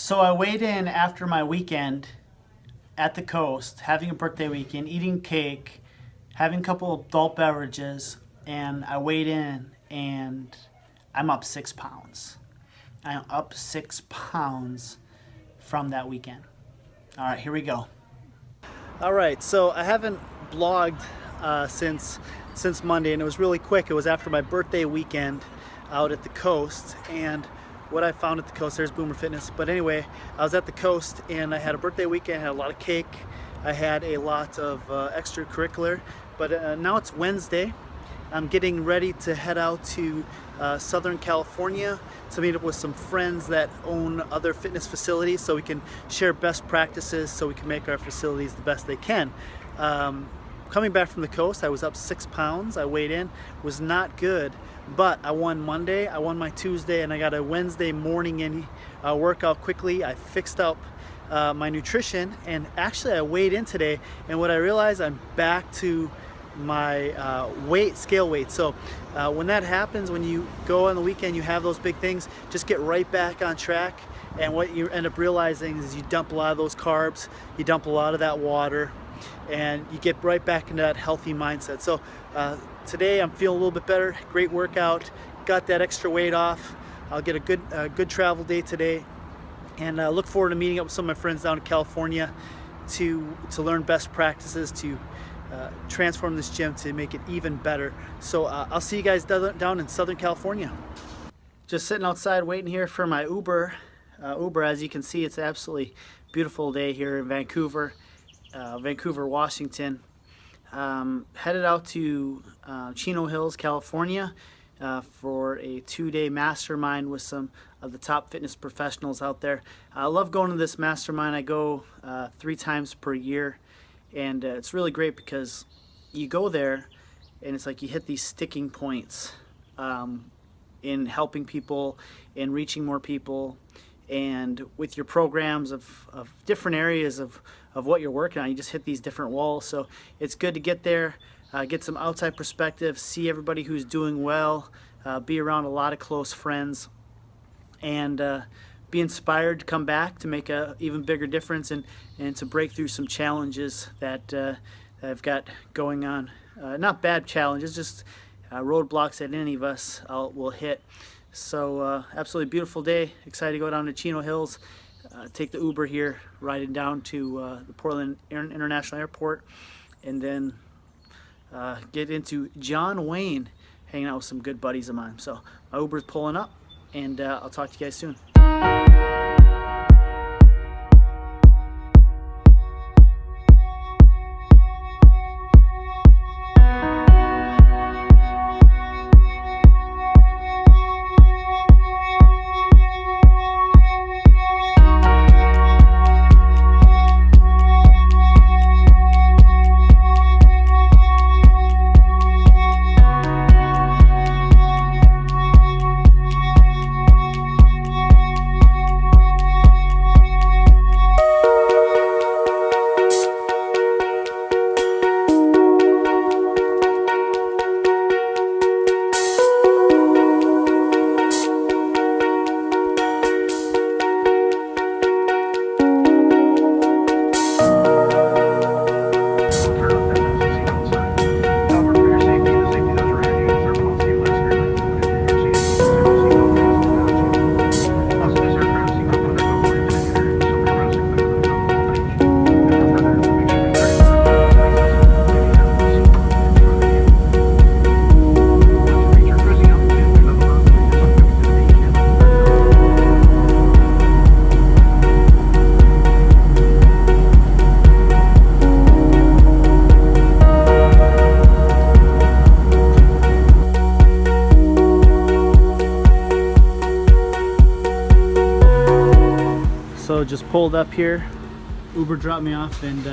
So I weighed in after my weekend at the coast, having a birthday weekend, eating cake, having a couple of adult beverages, and I weighed in and I'm up 6 pounds. I'm up 6 pounds from that weekend. All right, here we go. All right, so I haven't blogged since Monday, and it was really quick. It was after my birthday weekend out at the coast, and what I found at the coast, there's Boomer Fitness, but anyway, I was at the coast and I had a birthday weekend, had a lot of cake, I had a lot of extracurricular, but now it's Wednesday. I'm getting ready to head out to Southern California to meet up with some friends that own other fitness facilities so we can share best practices so we can make our facilities the best they can. Coming back from the coast, I was up 6 pounds. I weighed in, was not good, but I won Monday, I won my Tuesday, and I got a Wednesday morning in workout quickly. I fixed up my nutrition, and actually I weighed in today, and what I realized, I'm back to my scale weight. So when that happens, when you go on the weekend, you have those big things, just get right back on track. And what you end up realizing is you dump a lot of those carbs, you dump a lot of that water, and you get right back into that healthy mindset. So today I'm feeling a little bit better. Great workout, got that extra weight off. I'll get a good travel day today, and look forward to meeting up with some of my friends down in California to learn best practices to transform this gym to make it even better. So I'll see you guys down in Southern California. Just sitting outside waiting here for my Uber. As you can see, it's an absolutely beautiful day here in Vancouver, Washington. Headed out to Chino Hills, California for a 2-day mastermind with some of the top fitness professionals out there. I love going to this mastermind. I go 3 times per year. And it's really great because you go there and it's like you hit these sticking points in helping people, in reaching more people, and with your programs of different areas of what you're working on, you just hit these different walls. So it's good to get there, get some outside perspective, see everybody who's doing well, be around a lot of close friends, and be inspired to come back to make a even bigger difference and to break through some challenges that I've got going on. Not bad challenges, just roadblocks that any of us will hit. So absolutely beautiful day. Excited to go down to Chino Hills, take the Uber here, riding down to the Portland International Airport, and then get into John Wayne, hanging out with some good buddies of mine. So my Uber's pulling up, and I'll talk to you guys soon. So just pulled up here, Uber dropped me off, and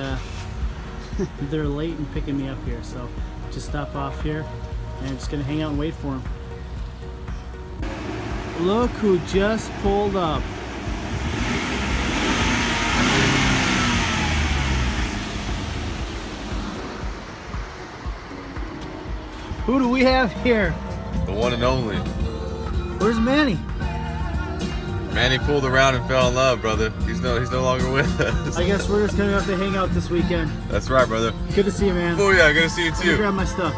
they're late in picking me up here, so just stop off here and I'm just gonna hang out and wait for them. Look who just pulled up. Who do we have here? The one and only. Where's Manny? Manny fooled around and fell in love, brother. He's no longer with us. I guess we're just gonna have to hang out this weekend. That's right, brother. Good to see you, man. Oh yeah, good to see you Let me too. grab my stuff.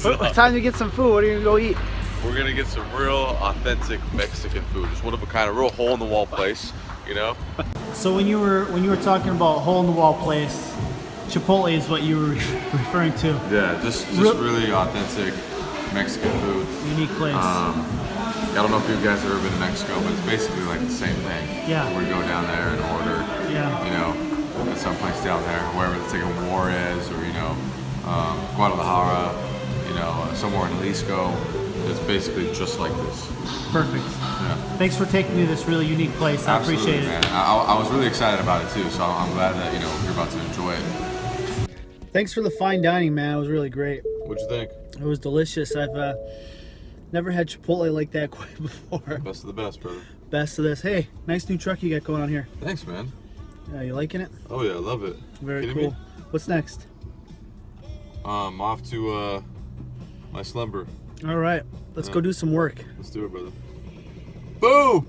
It's time to get some food. What are you gonna go eat? We're gonna get some real authentic Mexican food. Just one of a kind, a real hole in the wall place, you know? So when you were talking about hole in the wall place, Chipotle is what you were referring to. Yeah, just really authentic Mexican food. Unique place. I don't know if you guys have ever been to Mexico, but it's basically like the same thing. Yeah. We go down there and order, you know, at some place down there, wherever it's like in Juarez or, you know, Guadalajara, you know, somewhere in Jalisco. It's basically just like this. Perfect. Yeah. Thanks for taking me to this really unique place. I Absolutely, appreciate it. Man. I was really excited about it too, so I'm glad that, you know, you're about to enjoy it. Thanks for the fine dining, man. It was really great. What'd you think? It was delicious. I've never had Chipotle like that quite before. Best of the best, brother. Best of this. Hey, nice new truck you got going on here. Thanks, man. Yeah, you liking it? Oh yeah, I love it. Very Kidding cool. me? What's next? Off to my slumber. All right, let's go do some work. Let's do it, brother. Boom!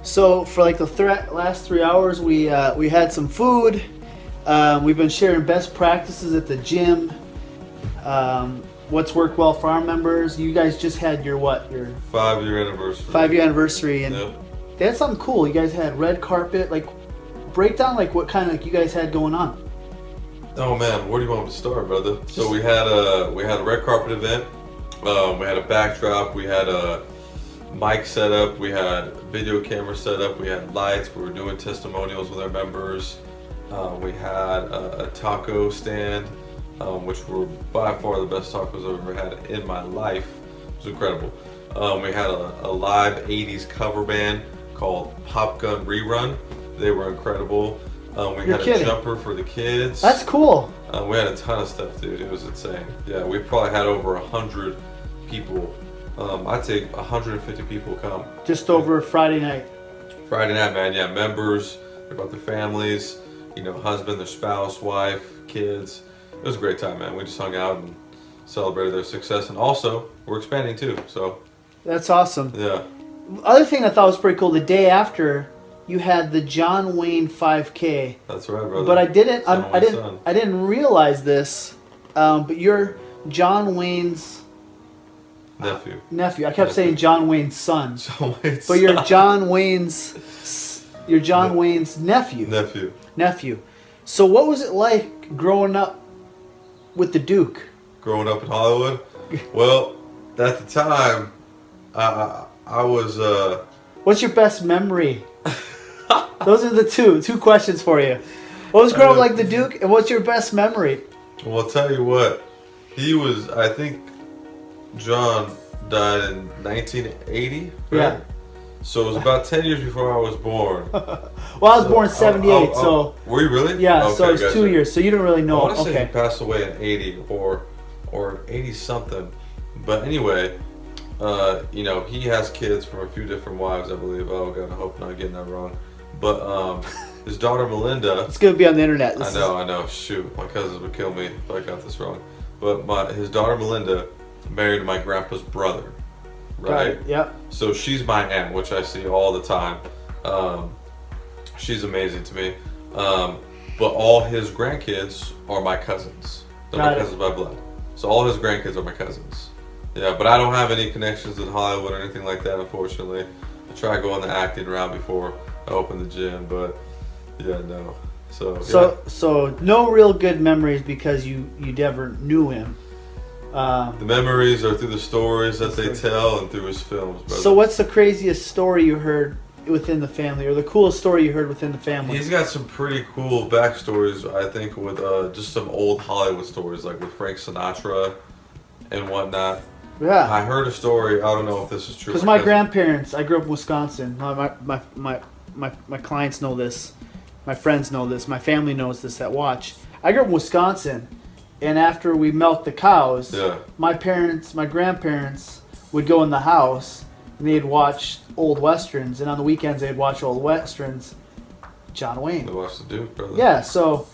So for like the last 3 hours, we had some food. We've been sharing best practices at the gym. What's worked well for our members. You guys just had your 5-year anniversary. 5-year anniversary, and Yep. they had something cool. You guys had red carpet. Like, break down like what kind of you guys had going on. Oh man, where do you want me to start, brother? So we had a red carpet event. We had a backdrop. We had a mic set up. We had video camera set up. We had lights. We were doing testimonials with our members. We had a taco stand, which were by far the best tacos I've ever had in my life. It was incredible. We had a live 80s cover band called Pop Gun Rerun. They were incredible. We had a jumper for the kids. That's cool. We had a ton of stuff, dude. It was insane. Yeah, we probably had over 100 people. I'd say 150 people come. Just over Friday night. Friday night, man. Yeah, members, about their families, you know, husband, their spouse, wife, kids. It was a great time, man. We just hung out and celebrated their success. And also, we're expanding too, so. That's awesome. Yeah. Other thing I thought was pretty cool, the day after, you had the John Wayne 5K. That's right, brother. But I didn't realize this. But you're John Wayne's nephew. I kept saying John Wayne's son. John Wayne's but you're son. John Wayne's nephew. Nephew. So what was it like growing up with the Duke? Growing up in Hollywood? Well, at the time, I was. What's your best memory? Those are the two questions for you. What was growing up like the Duke, and what's your best memory? Well, I'll tell you what. I think John died in 1980, right? Yeah. So it was about 10 years before I was born. Well, I was born in 78, so... Were you really? Yeah, okay, so it's 2 years, so you don't really know. I want to say he passed away in 80 or 80-something. But anyway, you know, he has kids from a few different wives, I believe. Oh, God, I hope I'm not getting that wrong. But his daughter, Melinda... It's going to be on the internet. I know. Shoot, my cousins would kill me if I got this wrong. But his daughter, Melinda, married my grandpa's brother. Right? Yep. So she's my aunt, which I see all the time. She's amazing to me. But all his grandkids are my cousins. They're my cousins by blood. So all his grandkids are my cousins. Yeah, but I don't have any connections in Hollywood or anything like that, unfortunately. I tried going the acting route before I opened the gym, but yeah, no. So no real good memories because you never knew him. The memories are through the stories that they tell and through his films, brother. So what's the craziest story you heard within the family, or the coolest story you heard within the family? He's got some pretty cool backstories, I think, with just some old Hollywood stories, like with Frank Sinatra and whatnot. Yeah. I heard a story. I don't know if this is true. Because my grandparents, I grew up in Wisconsin. My clients know this. My friends know this. My family knows this that watch. I grew up in Wisconsin, and after we milked the cows, my grandparents would go in the house and they'd watch old westerns, and on the weekends they'd watch old westerns. John Wayne. They watched the Duke, brother. Yeah, so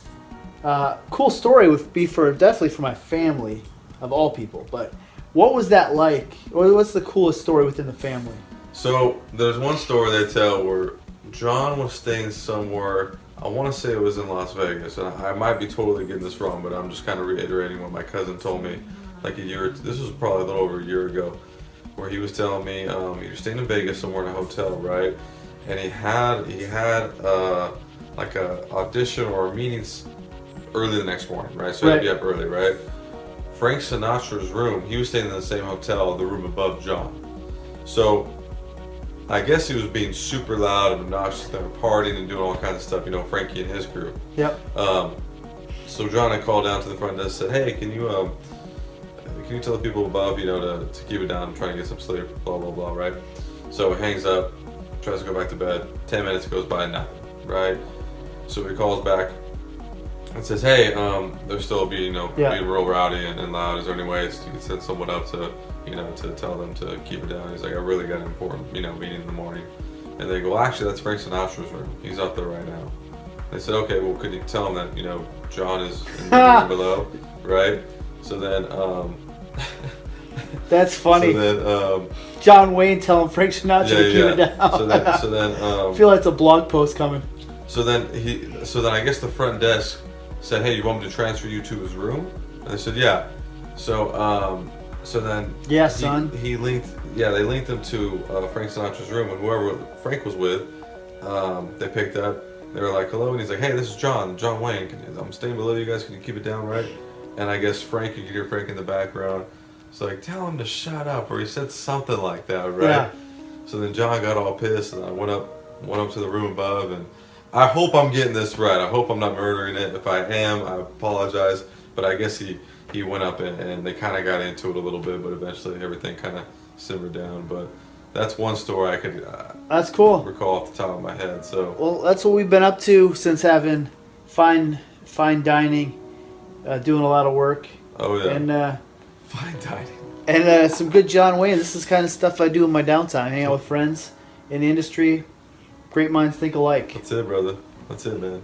Cool story would be definitely for my family, of all people. But what was that like? Or what's the coolest story within the family? So there's one story they tell where John was staying somewhere. I want to say it was in Las Vegas, and I might be totally getting this wrong, but I'm just kind of reiterating what my cousin told me, like this was probably a little over a year ago, where he was telling me he was staying in Vegas somewhere in a hotel, right? And he had like a audition or a meeting early the next morning, right? So he'd be up early, right? Frank Sinatra's room, he was staying in the same hotel, the room above John. So I guess he was being super loud and obnoxious. They were partying and doing all kinds of stuff, Frankie and his group. Yep. So John had called down to the front desk and said, hey, can you tell the people above, to keep it down, I'm trying to get some sleep, blah, blah, blah, right? So he hangs up, tries to go back to bed. 10 minutes goes by, nothing, right? So he calls back and says, hey, they're still being real rowdy and loud. Is there any way you can send someone up to tell them to keep it down? He's like, I really got an important, meeting in the morning. And they go, well, actually, that's Frank Sinatra's room. He's up there right now. They said, okay, well, could you tell him that, John is in the room below, right? So then, that's funny. So then, John Wayne telling Frank Sinatra to keep it down. So then, I feel like it's a blog post coming. So then I guess the front desk said, hey, you want me to transfer you to his room? And they said, yeah. So then yeah, son. They linked him to Frank Sinatra's room, and whoever Frank was with, they picked up. They were like, hello, and he's like, hey, this is John Wayne. I'm staying below you guys. Can you keep it down, right? And I guess you could hear Frank in the background. It's like, tell him to shut up, or he said something like that, right? Yeah. So then John got all pissed, and I went up to the room above, and I hope I'm getting this right. I hope I'm not murdering it. If I am, I apologize. But I guess he went up and they kind of got into it a little bit, but eventually everything kind of simmered down. But that's one story I could that's cool. recall off the top of my head. So well, that's what we've been up to since having fine dining, doing a lot of work. Oh yeah. And fine dining. And some good John Wayne. This is kind of stuff I do in my downtime. Hang out with friends in the industry. Great minds think alike. That's it, brother. That's it, man.